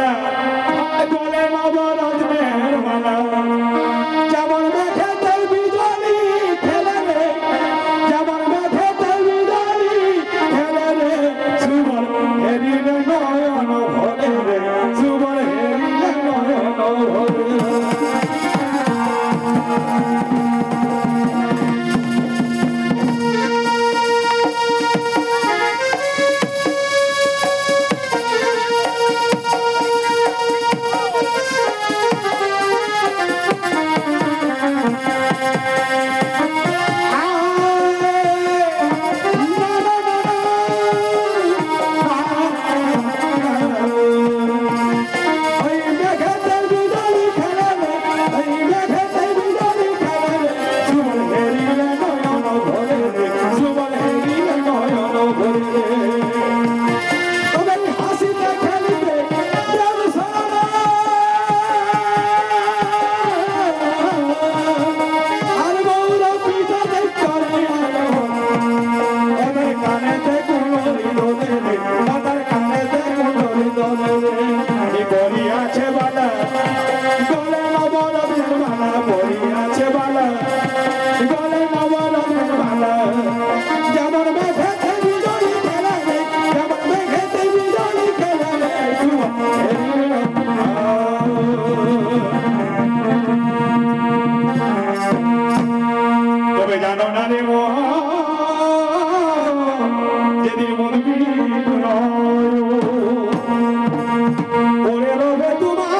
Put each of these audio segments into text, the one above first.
মালা গলে নবরত্নের মালা যেমন মেঘেতে বিজলি খেলে রে যেমন মেঘেতে বিজলি খেলে রে সুবল হেরিলে নয়ন ভরে রে সুবল হেরিলে নয়ন ভরে ওরে রবে তোমার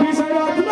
বিষয় রত্ন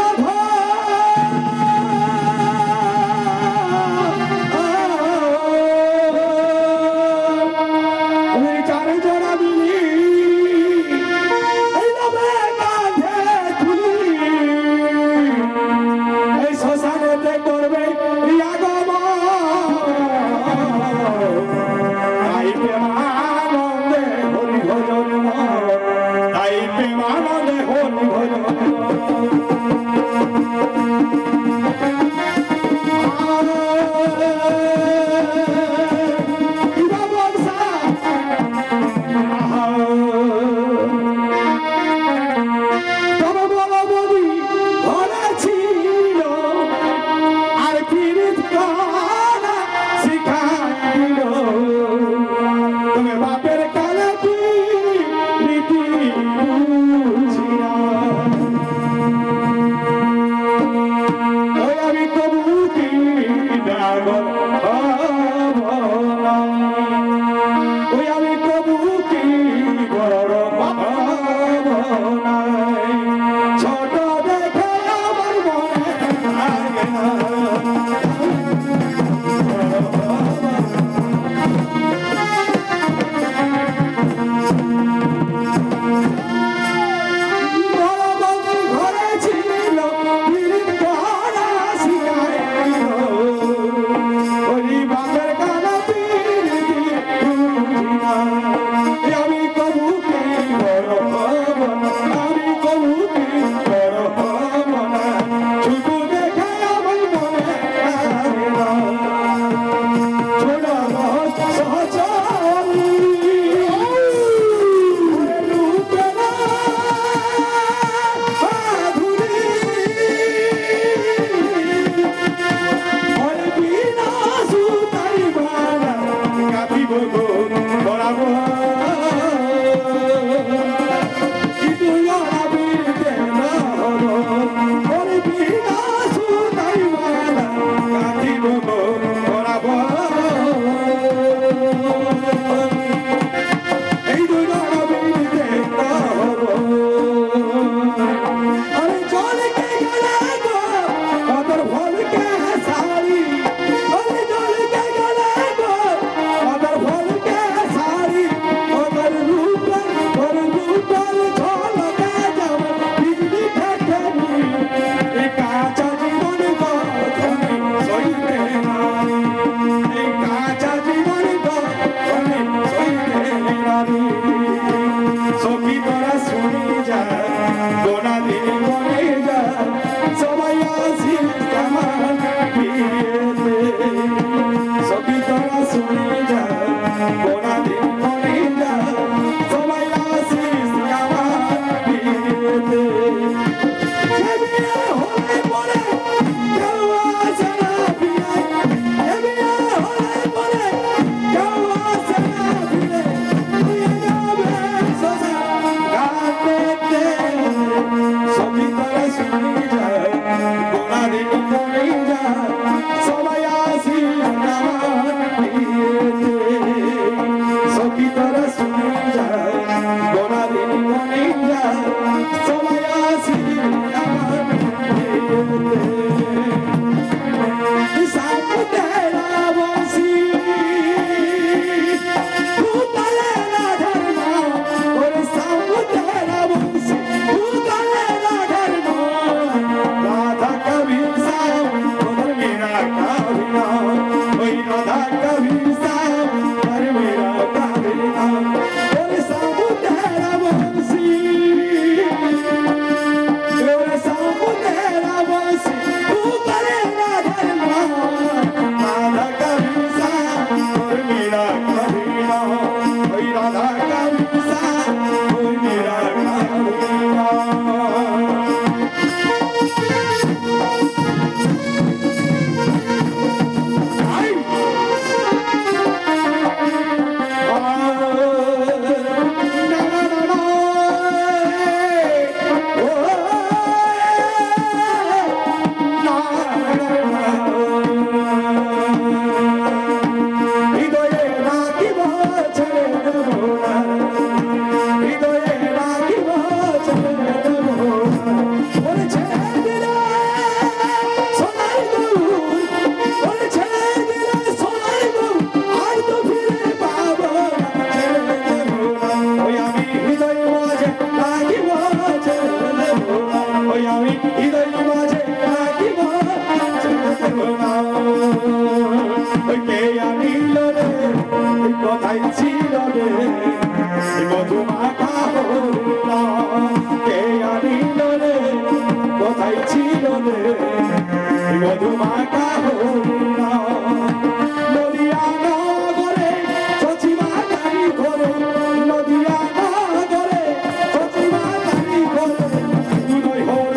আমি হৃদয় মাঝে রাখিব না কে আনিল রে কোথায় ছিল রে মধুমাখা হরিণা কে আনিল রে কোথায় ছিল রে মধুমাখা হরিণা নদিয়া নগরে চচিমা গাড়ি ঘরে নদিয়া নগরে চচিমা গাড়ি ঘরে উদয় হল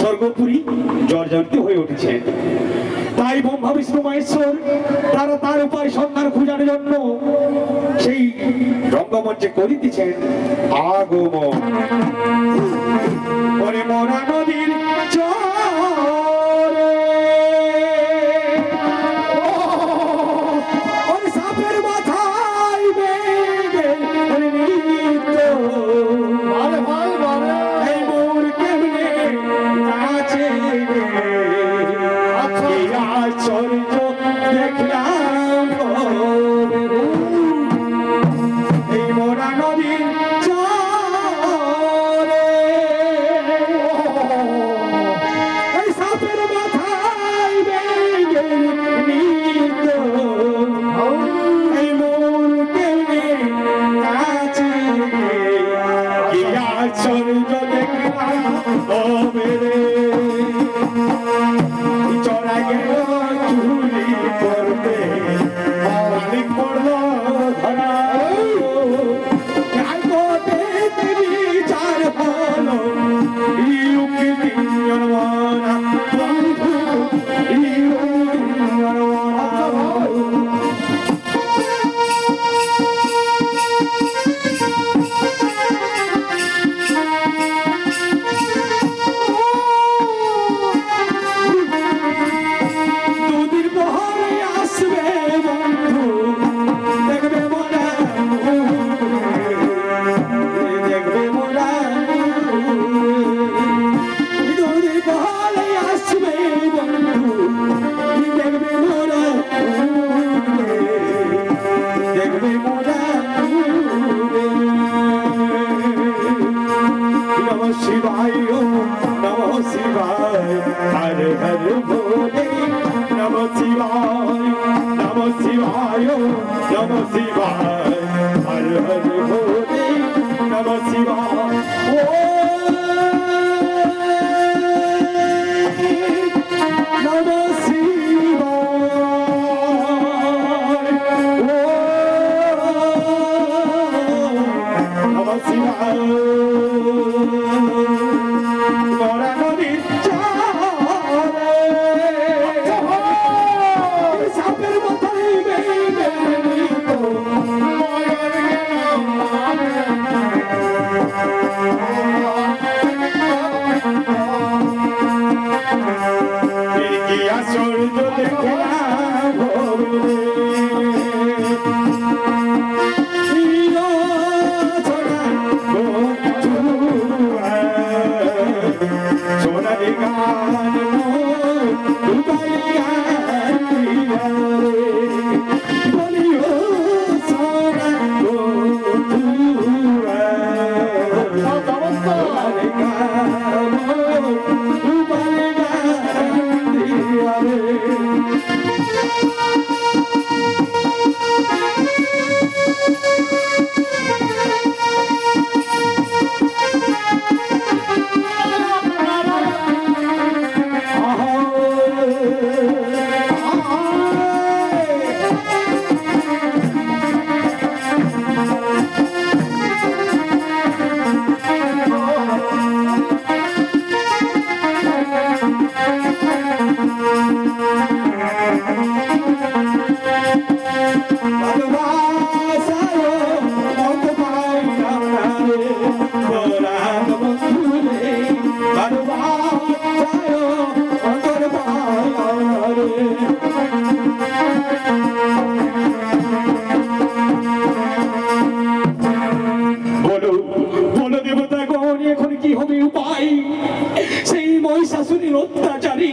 স্বর্গপুরী জর্জরিত হয়ে উঠেছেন। তাই ব্রহ্মা বিষ্ণু মহেশ্বর তারা তার উপায় সন্ধান খোঁজার জন্য সেই রঙ্গমঞ্চে করিতেছেন আগমন। ওরে মরা নদীর চরে ওরে সাপের মাথায় বেগে নৃত্য এই মোর কেমনে নাচে আশ্চর্য দেখলাম এই মোরা নদীর চরে এই সাপের মাথায় বেগে নৃত্য এই মোর কেমনে নাচে কি আশ্চর্য দেখলাম ও মেরে চড়া গেল চুরি করতে মালিক পড়ল ধরা বিচার হলো ইউকি তিনজনওয়ালা বন্ধু দুদিন পরে আসবে বন্ধু দেখবে মোরা দেখবে মোরা দুদিন পরে আসবে বন্ধু দেখবে মোরা দেখবে মোরা নম শিবায় নম শিবায় হর হর ভোলে নম শিবায় নম শিবায় নম শিবায় হর হর ভোলে নম শিবায় ও নম শিবায় ও নম শিবায় মরা নদীর চরে সাপের মাথায় বেগে নৃত্য কি আশ্চর্য দেখলাম সোনালি গান বলিও সোনা সোনালি গান মহিষাসুরের অত্যাচারী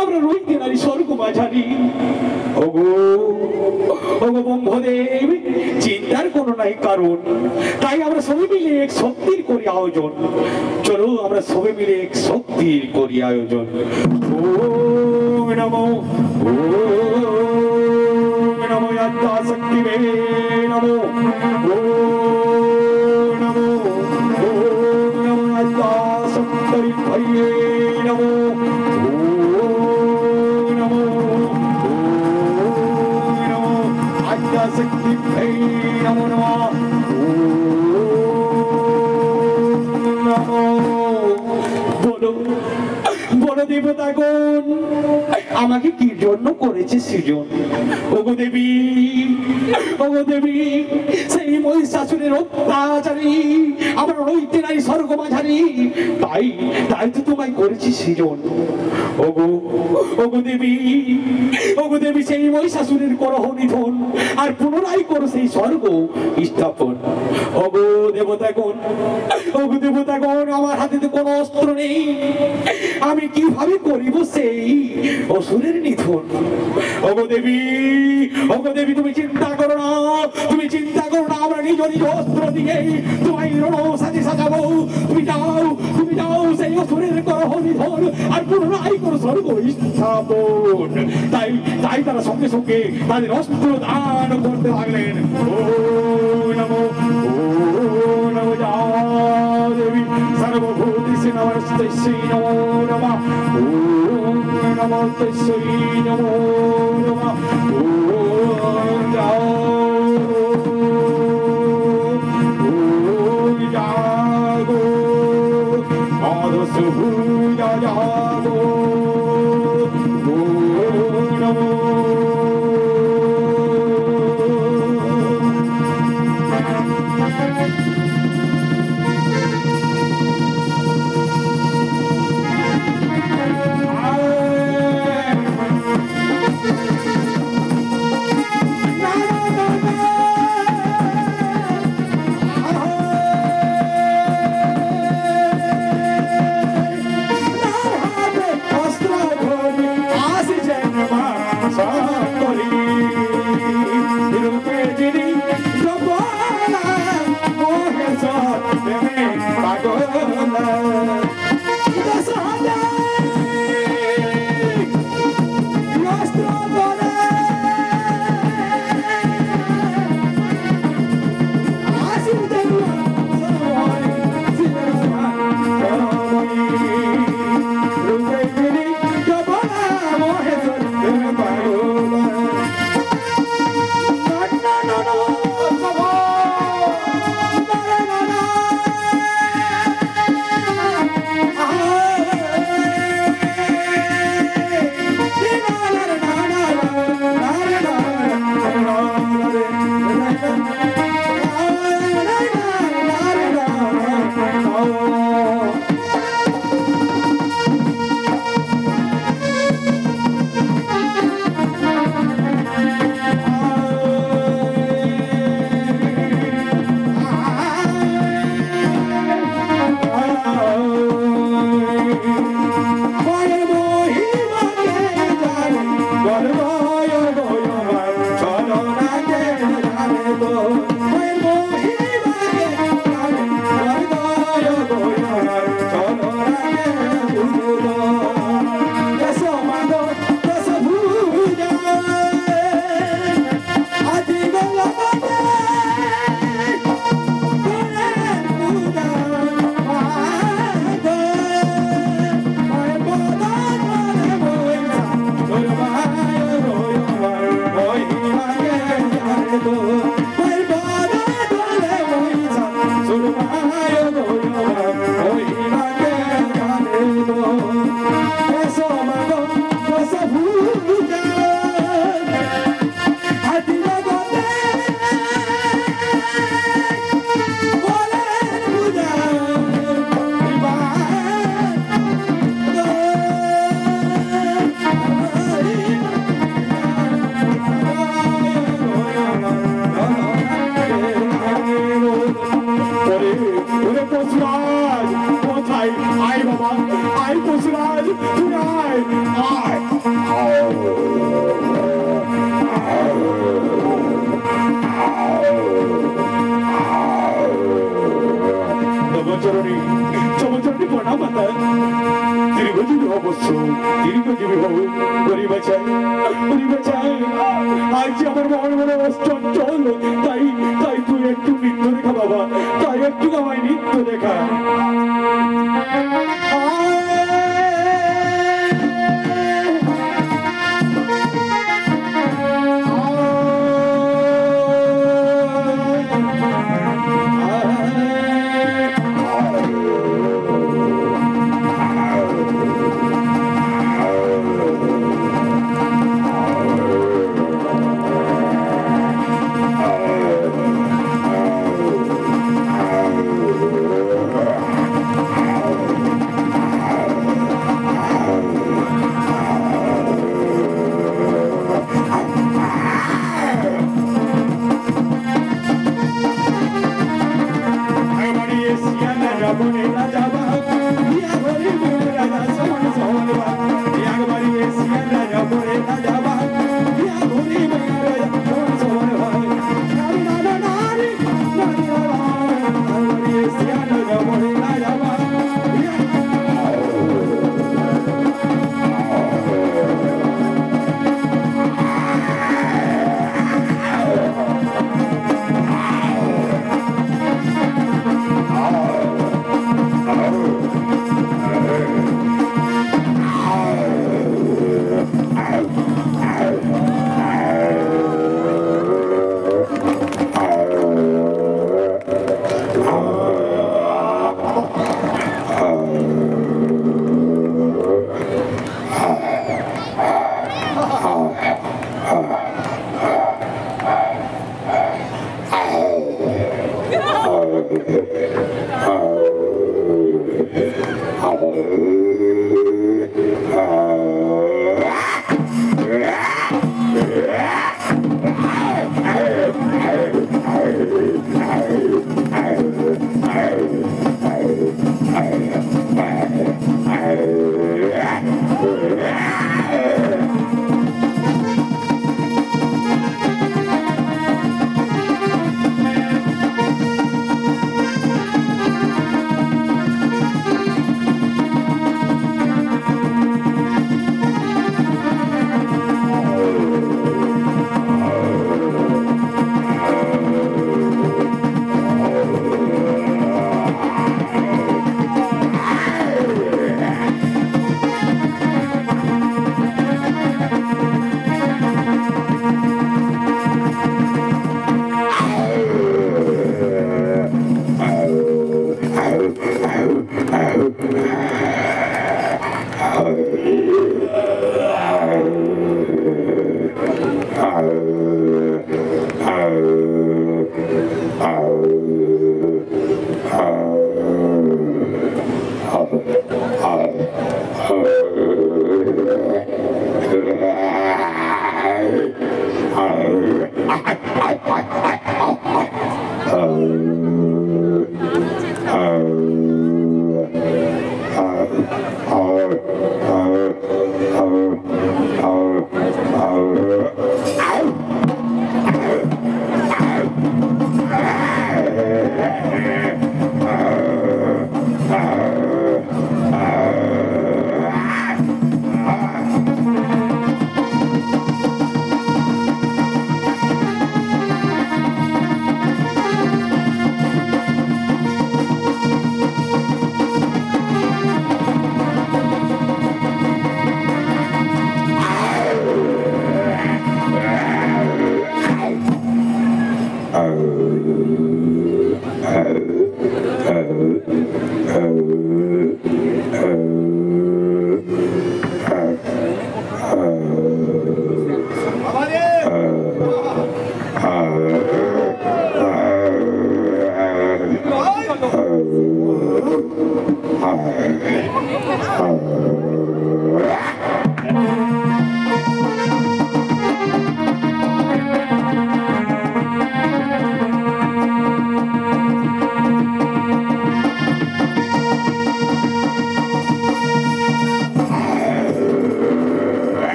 আমরা রইতে নারী স্বর্গ মাঝারি। ওগো ওগো ব্রহ্মদেব, চিন্তার কোনো নাই কারণ, তাই আমরা সবাই মিলে এক শক্তির করি আয়োজন। চলো আমরা সবাই মিলে এক শক্তির করি আয়োজন। ওম নমো আদ্যাশক্তিবে নমো। ওম নমো আদ্যাশক্তিভ্যয়ে নমো। ওম নমো আদ্যাশক্তিভ্যয়ে নমো নমঃ। ওম নমো। বলো বলো দেবতাগণ আমাকে কি জন্য করেছে সৃজন? ওগো দেবী, ওগো দেবী, সেই মহিষাসুরের অত্যাচারী আমার রইতে নাই স্বর্গ মাঝারি, তাই তাই তো তোমায় করেছি সৃজন। ওগো, ওগো দেবী, ওগো দেবী, সেই মহিষাসুরের করহ নিধন আর পুনরায় করো সেই স্বর্গ স্থাপন। ওগো দেবতাগণ, ওগো দেবতাগণ, আমার হাতে তো কোনো অস্ত্র নেই, আমি কিভাবে করিব সেই অসুরের নিধন? ওগো দেবী, ওগো দেবী, তুমি চিন্তা করো না, তুমি চিন্তা করো না, আমরা নিজ নিজ অস্ত্র দিয়ে তোমায় রণসাজে সাজাবো। তুমি যাও, তুমি যাও, সেই অসুরের করহ নিধন আর পুনরায় করো স্বর্গ স্থাপন। তাই তাই তারা সঙ্গে সঙ্গে তাদের অস্ত্র দান করতে লাগলেন। ও নমো, ও নমো যা দেবী সর্বভূতিসে নমস্তেস্যৈ নমো নমঃ। ওম নমো তস্যৈ নমো নমঃ। ওম যাও, ওম জাগো, মাদসভূজা জাগো। ওম নমো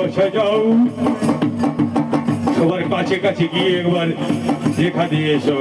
বাসায় যাও, সবার কাছে কাছে গিয়ে একবার দেখা দিয়ে এসো।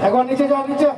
একবার নিচে যাও, নিচে।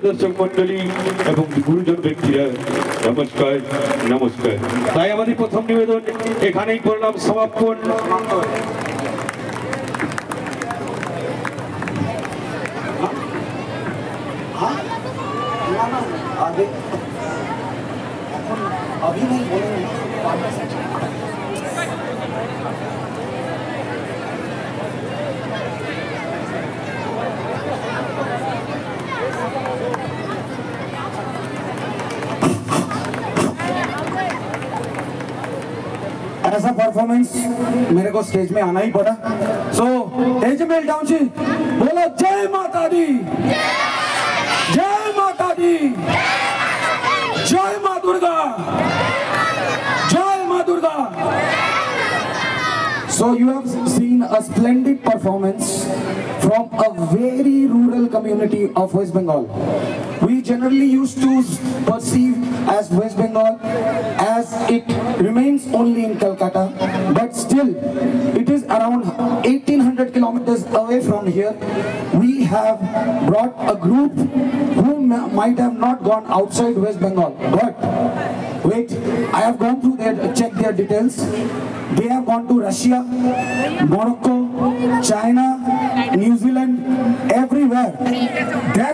দর্শক মন্ডলী এবং গুরুজন ব্যক্তিরা নমস্কার নমস্কার। তাই আমাদের প্রথম নিবেদন এখানেই করলাম সমাপন। आगे अभी नहीं बोलेंगे ऐसा परफॉर्मेंस मेरे को स्टेज में आना ही पड़ा। सो एजमेल टाउनशिप बोलो जय माता दी, जय माता दी, जय मां दुर्गा, जय मां Durga. So you have seen a splendid performance from a very rural community of West Bengal. We generally used to perceive as West Bengal as it remains only in Calcutta, but still it is around 1800 kilometers away from here. We have brought a group who might have not gone outside West Bengal, but wait, I have gone through checked their details. They have gone to Russia, Morocco, China, New Zealand, everywhere. That